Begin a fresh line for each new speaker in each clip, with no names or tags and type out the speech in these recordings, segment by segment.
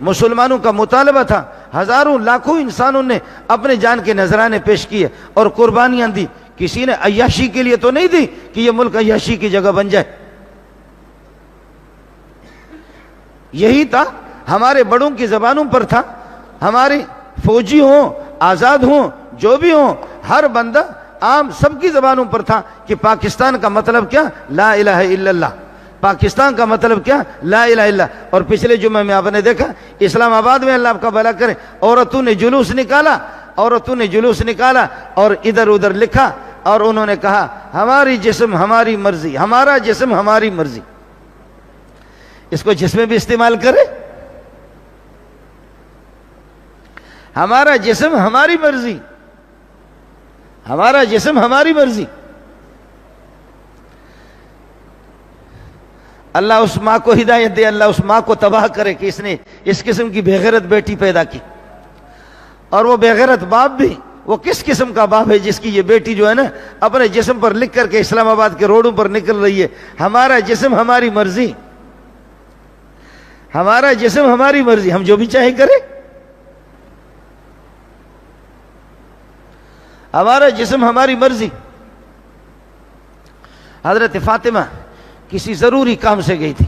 مسلمانوں کا مطالبہ تھا، ہزاروں لاکھوں انسانوں نے اپنے جان کے نذرانے پیش کیے اور قربانیاں دی. کسی نے عیاشی کے لیے تو نہیں دی کہ یہ ملک عیاشی کی جگہ بن جائے. یہی تھا، ہمارے بڑوں کی زبانوں پر تھا، ہمارے فوجی ہوں، آزاد ہوں، جو بھی ہوں، ہر بندہ عام سب کی زبانوں پر تھا کہ پاکستان کا مطلب کیا؟ لا الہ الا اللہ. پاکستان کا مطلب کیا؟ لا الہ الا. اور پچھلے جمعے میں آپ نے دیکھا اسلام آباد میں، اللہ آپ کا بھلا کرے، عورتوں نے جلوس نکالا اور ادھر ادھر لکھا اور انہوں نے کہا ہماری جسم ہماری مرضی، ہمارا جسم ہماری مرضی. اس کو جس میں بھی استعمال کرے، ہمارا جسم ہماری مرضی، ہمارا جسم ہماری مرضی. اللہ اس ماں کو ہدایت دے، اللہ اس ماں کو تباہ کرے کہ اس نے اس قسم کی بے غیرت بیٹی پیدا کی. اور وہ بے غیرت باپ بھی، وہ کس قسم کا باپ ہے جس کی یہ بیٹی جو ہے نا اپنے جسم پر لکھ کر کے اسلام آباد کے روڈوں پر نکل رہی ہے، ہمارا جسم ہماری مرضی، ہمارا جسم ہماری مرضی، ہم جو بھی چاہے کریں، ہمارا جسم ہماری مرضی. حضرت فاطمہ کسی ضروری کام سے گئی تھی،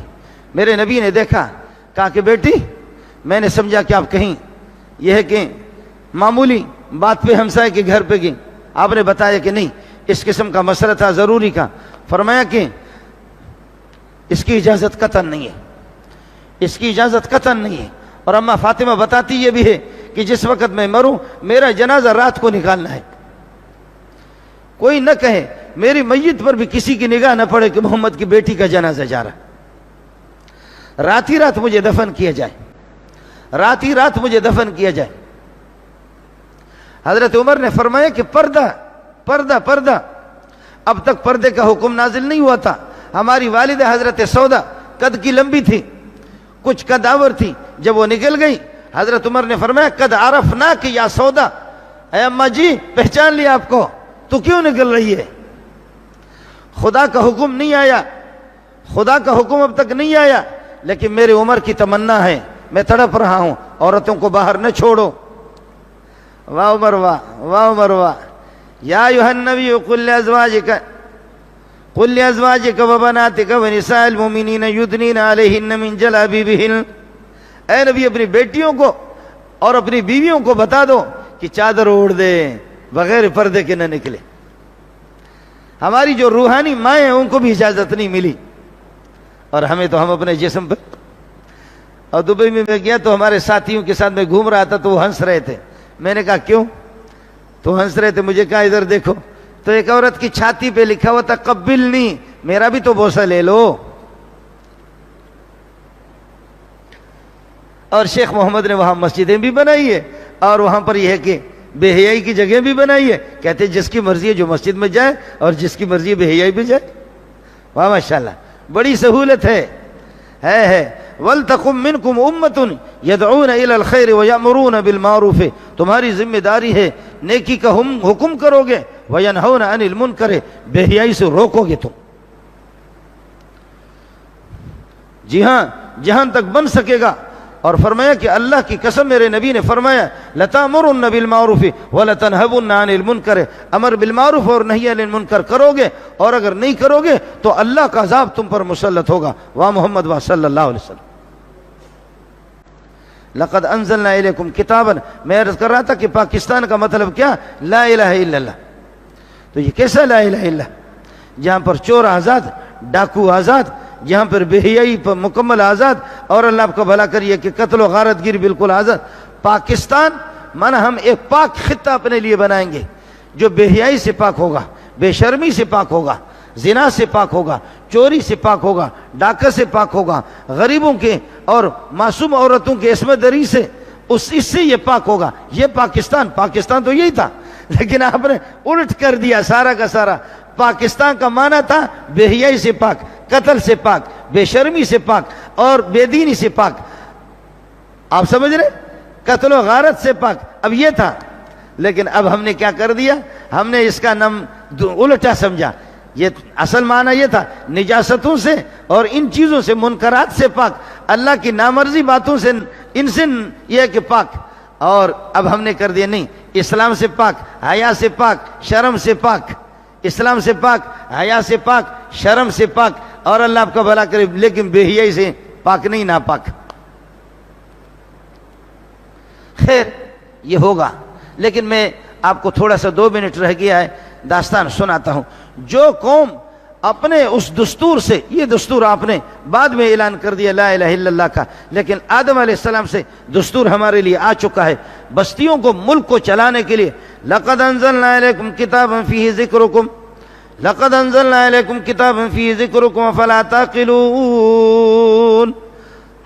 میرے نبی نے دیکھا، کہا کہ بیٹی میں نے سمجھا کہ آپ کہیں یہ ہے کہ معمولی بات پہ ہمسائے کے گھر پہ گئی. آپ نے بتایا کہ نہیں، اس قسم کا مسئلہ تھا ضروری کا. فرمایا کہ اس کی اجازت قطعاً نہیں ہے، اس کی اجازت قطعاً نہیں ہے. اور اماں فاطمہ بتاتی یہ بھی ہے کہ جس وقت میں مروں میرا جنازہ رات کو نکالنا ہے. کوئی نہ کہے، میری میت پر بھی کسی کی نگاہ نہ پڑے کہ محمد کی بیٹی کا جنازہ جا رہا، رات ہی رات مجھے دفن کیا جائے، رات ہی رات مجھے دفن کیا جائے. حضرت عمر نے فرمایا کہ پردہ پردہ پردہ. اب تک پردے کا حکم نازل نہیں ہوا تھا. ہماری والدہ حضرت سودا قد کی لمبی تھی، کچھ قد آور تھی. جب وہ نکل گئی حضرت عمر نے فرمایا قد عرفناک یا سودا، اے اماں جی پہچان لیا آپ کو، تو کیوں نکل رہی ہے؟ خدا کا حکم نہیں آیا، خدا کا حکم اب تک نہیں آیا، لیکن میرے عمر کی تمنا ہے، میں تڑپ رہا ہوں، عورتوں کو باہر نہ چھوڑو. واہ عمر واہ، واہ عمر واہ. یا ایھا النبی قل لازواجک وبناتک ونساء المؤمنین یدنین علیہن من جلابیبہن. اے نبی اپنی بیٹیوں کو اور اپنی بیویوں کو بتا دو کہ چادر اوڑھ دے، بغیر پردے کے نہ نکلے. ہماری جو روحانی مائیں ہیں ان کو بھی اجازت نہیں ملی، اور ہمیں تو ہم اپنے جسم پہ. اور دبئی میں گیا تو ہمارے ساتھیوں کے ساتھ میں گھوم رہا تھا تو وہ ہنس رہے تھے. میں نے کہا کیوں؟ تو ہنس رہے تھے. مجھے کہا ادھر دیکھو، تو ایک عورت کی چھاتی پہ لکھا ہوا تھا قبلنی، میرا بھی تو بوسہ لے لو. اور شیخ محمد نے وہاں مسجدیں بھی بنائی ہے اور وہاں پر یہ ہے کہ بے حیائی کی جگہ بھی بنائی ہے. کہتے جس کی مرضی ہے جو مسجد میں جائے اور جس کی مرضی ہے بے حیائی بھی جائے. واہ ماشاءاللہ، بڑی سہولت ہے. وَلْتَقُمْ مِنْكُمْ أُمَّةٌ يَدْعُونَ إِلَى الْخَيْرِ وَيَأْمُرُونَ بِالْمَعْرُوفِ. تمہاری ذمہ داری ہے نیکی کا حکم کرو گے، وَيَنْهَوْنَ عَنِ الْمُنْكَرِ بے حیائی سے روکو گے تم. جی ہاں، جہاں تک بن سکے گا. اور فرمایا کہ اللہ کی قسم میرے نبی نے فرمایا لَتَأْمُرُنَّ بِالْمَعْرُوفِ وَلَتَنْهَوُنَّ عَنِ الْمُنْكَرِ. امر بالمعروف اور نہی عن المنکر کرو گے، اور اگر نہیں کرو گے تو اللہ کا عذاب تم پر مسلط ہوگا. واہ محمد واہ صلی اللہ علیہ وسلم. لقد انزلنا الیکم کتابا. میں عرض کر رہا تھا کہ پاکستان کا مطلب کیا؟ لا الہ الا اللہ. تو یہ کیسا لا الہ الا اللہ؟ جہاں پر چور آزاد، ڈاکو آزاد، جہاں پر بے حیائی پر مکمل آزاد، اور اللہ آپ کو بھلا کریے کہ قتل و غارت گیری بالکل آزاد. پاکستان مانا ہم ایک پاک خطہ اپنے لیے بنائیں گے جو بے حیائی سے پاک ہوگا، بے شرمی سے پاک ہوگا، زنا سے پاک ہوگا، چوری سے پاک ہوگا، ڈاکہ سے پاک ہوگا، غریبوں کے اور معصوم عورتوں کے عصمت دری سے اس سے یہ پاک ہوگا. یہ پاکستان تو یہی تھا، لیکن آپ نے الٹ کر دیا سارا کا سارا. پاکستان کا معنی تھا بے حیائی سے پاک، قتل سے پاک، بے شرمی سے پاک اور بے دینی سے پاک. آپ سمجھ رہے؟ قتل و غارت سے پاک اب یہ تھا. لیکن اب ہم نے کیا کر دیا؟ ہم نے اس کا نام الٹا سمجھا. یہ اصل معنی یہ تھا نجاستوں سے اور ان چیزوں سے، منکرات سے پاک. اللہ کی نامرضی باتوں سے ان سے یہ ہے کہ پاک، اور اب ہم نے کر دیا نہیں، اسلام سے پاک، حیا سے پاک، شرم سے پاک، اسلام سے پاک، حیا سے پاک، شرم سے پاک، اور اللہ آپ کا بھلا کرے، لیکن بے حیائی سے پاک نہیں، ناپاک۔ خیر یہ ہوگا، لیکن میں آپ کو تھوڑا سا 2 منٹ رہ گیا ہے، داستان سناتا ہوں۔ جو قوم اپنے اس دستور سے، یہ دستور آپ نے بعد میں اعلان کر دیا لا الہ الا اللہ کا، لیکن آدم علیہ السلام سے دستور ہمارے لیے آ چکا ہے بستیوں کو، ملک کو چلانے کے لیے۔ لقد انزلنا الیکم کتابا فیہ ذکرکم، لقد انزلنا الیکم کتابا فیہ ذکرکم فلا تعقلون،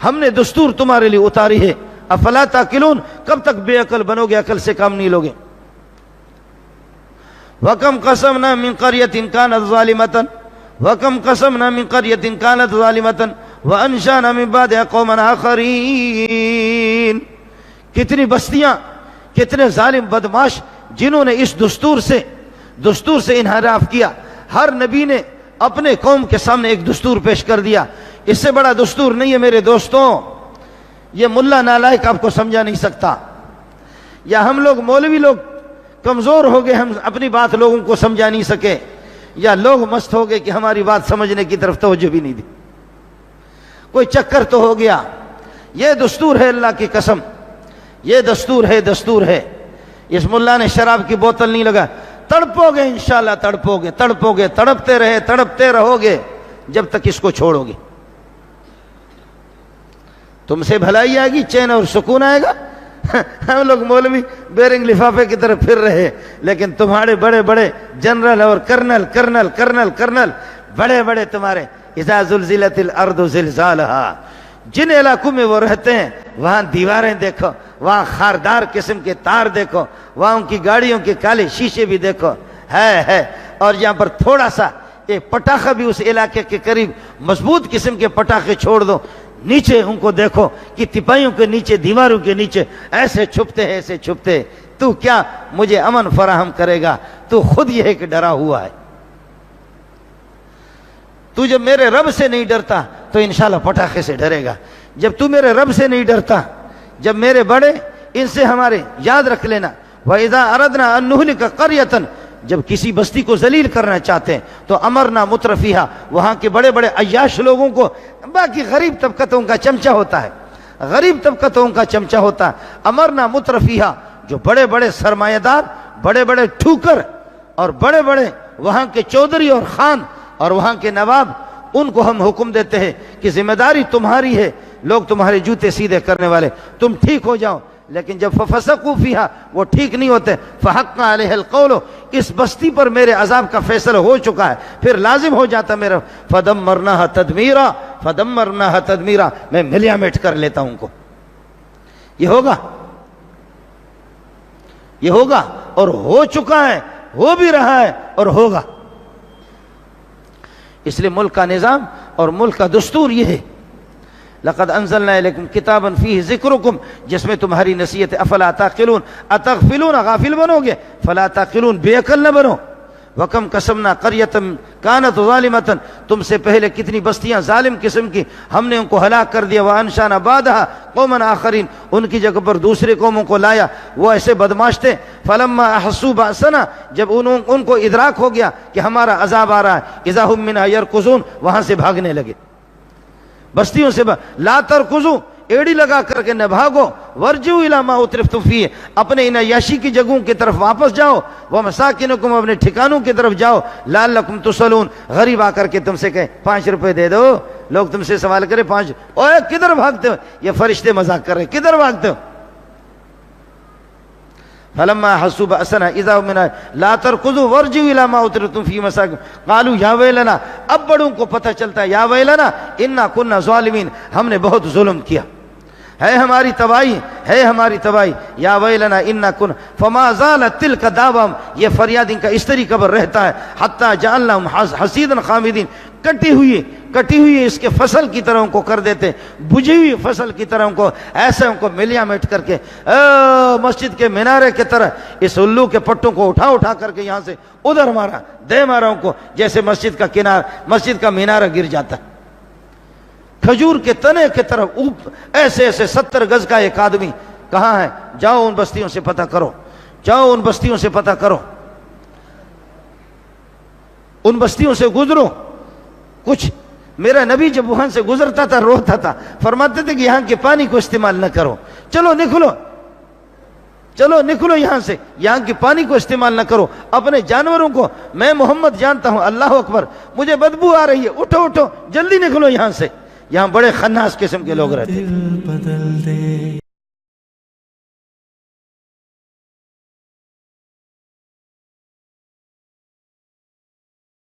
ہم نے دستور تمہارے لیے اتاری ہے، افلا تعقلون، کب تک بے عقل بنو گے، عقل سے کام نہیں لوگے۔ وَكَمْ قَسَمْنَا مِنْ قَرْيَةٍ كَانَتْ ظَالِمَةً وَكَمْ قَسَمْنَا مِنْ قَرْيَةٍ كَانَتْ ظَالِمَةً وَأَنشَأْنَا مِنْ بَعْدِهَا قَوْمًا آخَرِينَ، کتنی بستیاں، کتنے ظالم بدماش جنہوں نے اس دستور سے انحراف کیا۔ ہر نبی نے اپنے قوم کے سامنے ایک دستور پیش کر دیا، اس سے بڑا دستور نہیں ہے میرے دوستوں۔ یہ ملا نالائق آپ کو سمجھا نہیں سکتا، یا ہم لوگ مولوی لوگ کمزور ہو گئے، ہم اپنی بات لوگوں کو سمجھا نہیں سکے، یا لوگ مست ہو گئے کہ ہماری بات سمجھنے کی طرف توجہ بھی نہیں دی، کوئی چکر تو ہو گیا۔ یہ دستور ہے اللہ کی قسم، یہ دستور ہے، دستور ہے۔ اس ملا نے شراب کی بوتل نہیں لگا، تڑپو گے انشاءاللہ، تڑپو گے، تڑپو گے، تڑپتے رہے، تڑپتے رہو گے جب تک اس کو چھوڑو گے۔ تم سے بھلائی آئے گی، چین اور سکون آئے گا۔ ہم لوگ مولوی بیرنگ لفافے کی طرف پھر رہے، لیکن تمہارے بڑے بڑے جنرل اور کرنل بڑے بڑے تمہارے اذا زلزلت الارض زلزالہا، جن علاقوں میں وہ رہتے ہیں وہاں دیواریں دیکھو، وہاں خاردار قسم کے تار دیکھو، وہاں ان کی گاڑیوں کے کالے شیشے بھی دیکھو، ہے۔ اور یہاں پر تھوڑا سا ایک پٹاخہ بھی اس علاقے کے قریب مضبوط قسم کے پٹاخے چھوڑ دو، نیچے ان کو دیکھو کہ تپائیوں کے نیچے، دیواروں کے نیچے ایسے چھپتے ہیں، ایسے چھپتے۔ تو کیا مجھے امن فراہم کرے گا؟ تو خود یہ ہے کہ ڈرا ہوا ہے۔ تو جب میرے رب سے نہیں ڈرتا تو انشاءاللہ پٹاخے سے ڈرے گا۔ جب تو میرے رب سے نہیں ڈرتا، جب میرے بڑے، ان سے ہمارے یاد رکھ لینا، وَإِذَا أَرَدْنَا أَن نُهْلِكَ قَرْيَةً، جب کسی بستی کو ذلیل کرنا چاہتے ہیں تو امرنا مترفیہا، وہاں کے بڑے بڑے عیاش لوگوں کو، باقی غریب طبقہ تو ان کا چمچہ ہوتا ہے، غریب طبقہ تو ان کا چمچہ ہوتا ہے، امرنا مترفیہا، جو بڑے بڑے سرمایہ دار، بڑے بڑے ٹھوکر، اور بڑے بڑے وہاں کے چودھری اور خان اور وہاں کے نواب، ان کو ہم حکم دیتے ہیں کہ ذمہ داری تمہاری ہے، لوگ تمہارے جوتے سیدھے کرنے والے، تم ٹھیک ہو جاؤ۔ لیکن جب ففسقوا فیہا، وہ ٹھیک نہیں ہوتے، فحق علیہ القول، اس بستی پر میرے عذاب کا فیصلہ ہو چکا ہے، پھر لازم ہو جاتا میرا، فدمرناہا تدمیرا، فدمرناہا تدمیرا، میں ملیا میٹ کر لیتا ہوں ان کو۔ یہ ہوگا، یہ ہوگا، اور ہو چکا ہے، ہو بھی رہا ہے اور ہوگا۔ اس لیے ملک کا نظام اور ملک کا دستور یہ ہے، لقد انزلنا الیکم کتابا فیہ ذکرکم، جس میں تمہاری نصیحت، افلا تعقلون، اتغفلون، غافل بنو گے، فلا تعقلون، بے عقل نہ بنو۔ وکم قسمنا قریۃ کانت ظالمۃ، تم سے پہلے کتنی بستیاں ظالم قسم کی ہم نے ان کو ہلاک کر دیا، وانشانا بعدہا قوما آخرین، ان کی جگہ پر دوسرے قوموں کو لایا، وہ ایسے بدماش تھے۔ فلما احسوا باسنا، جب ان کو ادراک ہو گیا کہ ہمارا عذاب آ رہا ہے، اذا هم منها يركضون، وہاں سے بھاگنے لگے، بستیوں سے لا ترکضوا، ایڑی لگا کر کے نہ بھاگو، ورجعوا الی ما اترفتم فیہ، اپنے ان عیاشی کی جگہوں کی طرف واپس جاؤ، ومساکنکم، اپنے ٹھکانوں کی طرف جاؤ، لعلکم تسألون، غریب آ کر کے تم سے کہے 5 روپے دے دو، لوگ تم سے سوال کرے 5، اوے کدھر بھاگتے ہو؟ یہ فرشتے مذاق کر رہے، کدھر بھاگتے ہو؟ فلما حسوا بأسنا اذا منا لا تركضوا وارجعوا الى ما اترفتم فيه مساكن قالوا یا ویلنا، اب بڑوں کو پتہ چلتا ہے، یا ویلنا انا كنا ظالمین، ہم نے بہت ظلم کیا، ہے ہماری تباہی، ہے ہماری تباہی، یا ویلنا انا كنا، فما زالت تلك دعواهم، یہ فریاد ان کا اس طریقہ پر رہتا ہے، حتى جعلناهم حصیدا خامدین، کٹی ہوئی اس کے فصل کی طرح ان کو کر دیتے، بجھی ہوئی فصل کی طرح ان کو، ایسے ان کو ملیا میٹ کر کے، مسجد کے مینارے کی طرح اس الو کے پٹوں کو اٹھا کر کے یہاں سے ادھر مارا ان کو، جیسے مسجد کا مینارہ گر جاتا ہے۔ کھجور کے تنے کی طرف ایسے ایسے 70 گز کا ایک آدمی کہاں ہے؟ جاؤ ان بستیوں سے پتہ کرو، جاؤ ان بستیوں سے پتہ کرو، ان بستیوں سے گزرو۔ کچھ میرا نبی جب وہاں سے گزرتا تھا روتا تھا، فرماتے تھے کہ یہاں کے پانی کو استعمال نہ کرو، چلو نکلو، چلو نکلو یہاں سے، یہاں کے پانی کو استعمال نہ کرو، اپنے جانوروں کو، میں محمد جانتا ہوں، اللہ اکبر، مجھے بدبو آ رہی ہے، اٹھو اٹھو جلدی نکلو یہاں سے۔ یہاں بڑے خناس قسم کے لوگ رہتے تھے۔